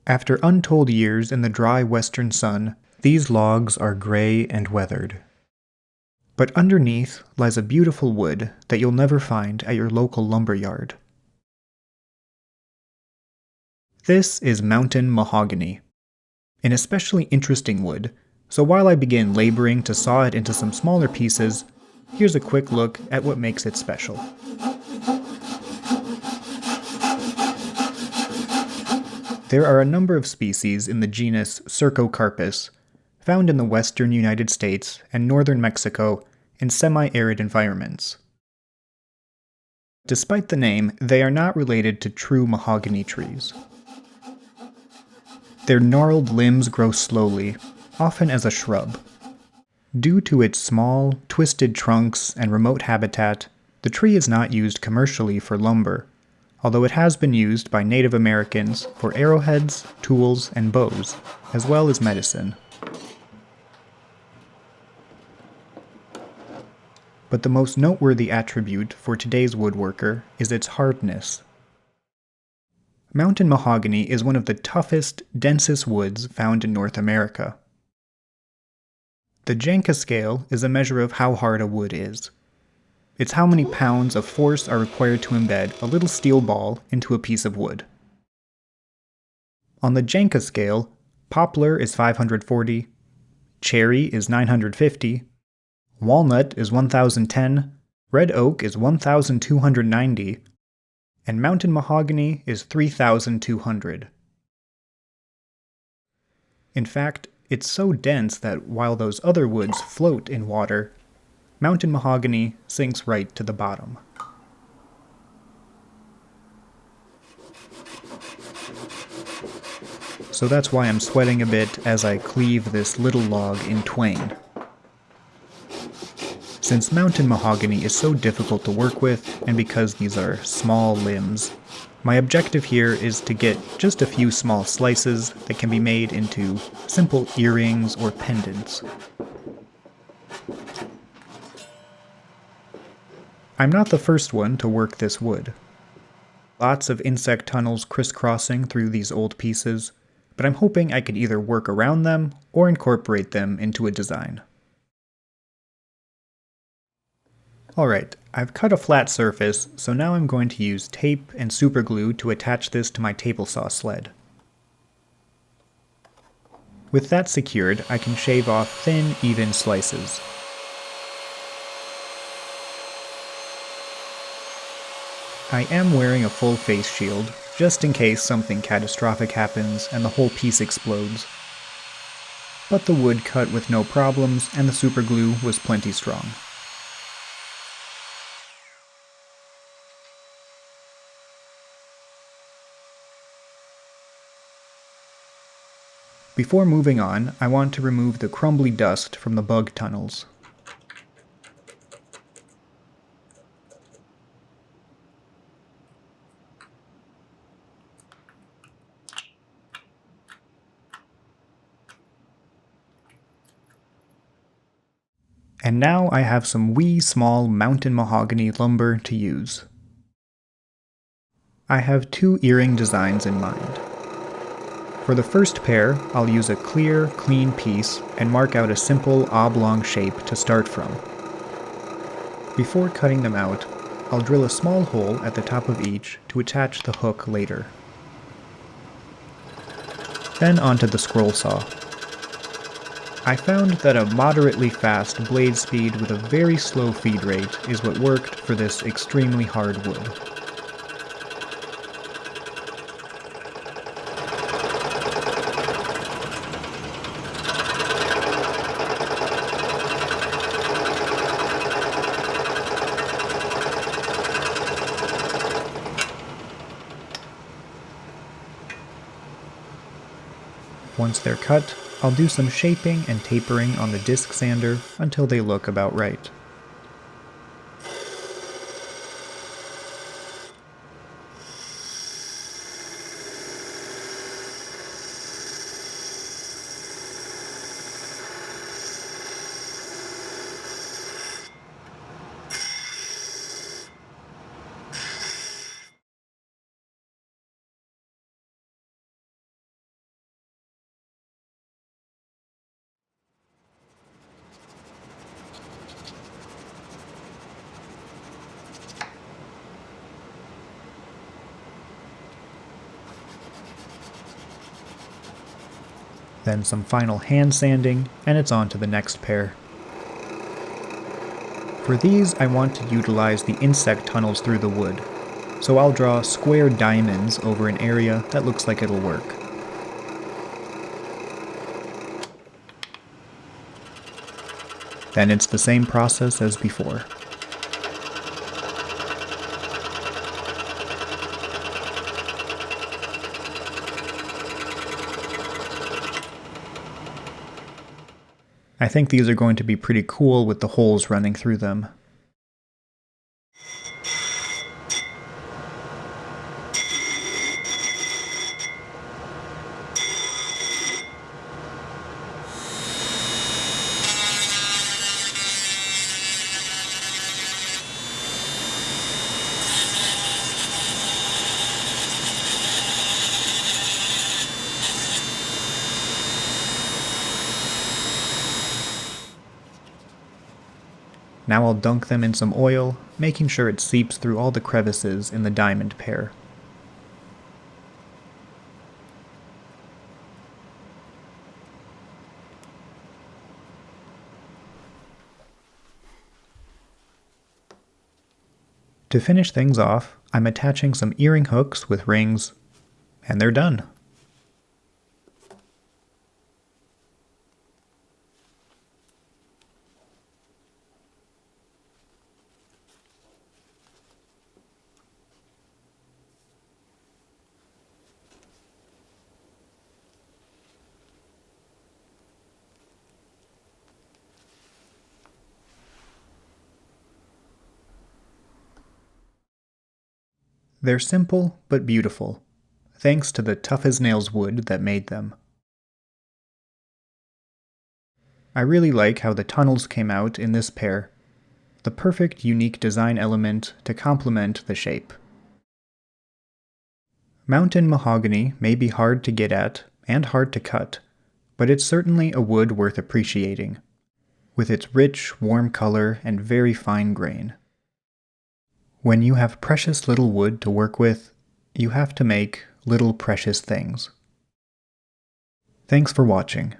After untold years in the dry western sun, these logs are gray and weathered. But underneath lies a beautiful wood that you'll never find at your local lumber yard. This is mountain mahogany, an especially interesting wood, so while I begin laboring to saw it into some smaller pieces, here's a quick look at what makes it special. There are a number of species in the genus Cercocarpus, found in the western United States and northern Mexico in semi-arid environments. Despite the name, they are not related to true mahogany trees. Their gnarled limbs grow slowly, often as a shrub. Due to its small, twisted trunks and remote habitat, the tree is not used commercially for lumber, although it has been used by Native Americans for arrowheads, tools, and bows, as well as medicine. But the most noteworthy attribute for today's woodworker is its hardness. Mountain mahogany is one of the toughest, densest woods found in North America. The Janka scale is a measure of how hard a wood is. It's how many pounds of force are required to embed a little steel ball into a piece of wood. On the Janka scale, poplar is 540, cherry is 950, walnut is 1010, red oak is 1290, and mountain mahogany is 3200. In fact, it's so dense that while those other woods float in water, mountain mahogany sinks right to the bottom. So that's why I'm sweating a bit as I cleave this little log in twain. Since mountain mahogany is so difficult to work with, and because these are small limbs, my objective here is to get just a few small slices that can be made into simple earrings or pendants. I'm not the first one to work this wood. Lots of insect tunnels crisscrossing through these old pieces, but I'm hoping I could either work around them or incorporate them into a design. Alright, I've cut a flat surface, so now I'm going to use tape and superglue to attach this to my table saw sled. With that secured, I can shave off thin, even slices. I am wearing a full face shield, just in case something catastrophic happens and the whole piece explodes. But the wood cut with no problems, and the superglue was plenty strong. Before moving on, I want to remove the crumbly dust from the bug tunnels. And now I have some wee small mountain mahogany lumber to use. I have two earring designs in mind. For the first pair, I'll use a clear, clean piece and mark out a simple oblong shape to start from. Before cutting them out, I'll drill a small hole at the top of each to attach the hook later. Then onto the scroll saw. I found that a moderately fast blade speed with a very slow feed rate is what worked for this extremely hard wood. Once they're cut, I'll do some shaping and tapering on the disc sander until they look about right. Then some final hand sanding, and it's on to the next pair. For these, I want to utilize the insect tunnels through the wood, so I'll draw square diamonds over an area that looks like it'll work. Then it's the same process as before. I think these are going to be pretty cool with the holes running through them. Now I'll dunk them in some oil, making sure it seeps through all the crevices in the diamond pair. To finish things off, I'm attaching some earring hooks with rings, and they're done. They're simple but beautiful, thanks to the tough-as-nails wood that made them. I really like how the tunnels came out in this pair, the perfect unique design element to complement the shape. Mountain mahogany may be hard to get at and hard to cut, but it's certainly a wood worth appreciating, with its rich, warm color and very fine grain. When you have precious little wood to work with, you have to make little precious things. Thanks for watching.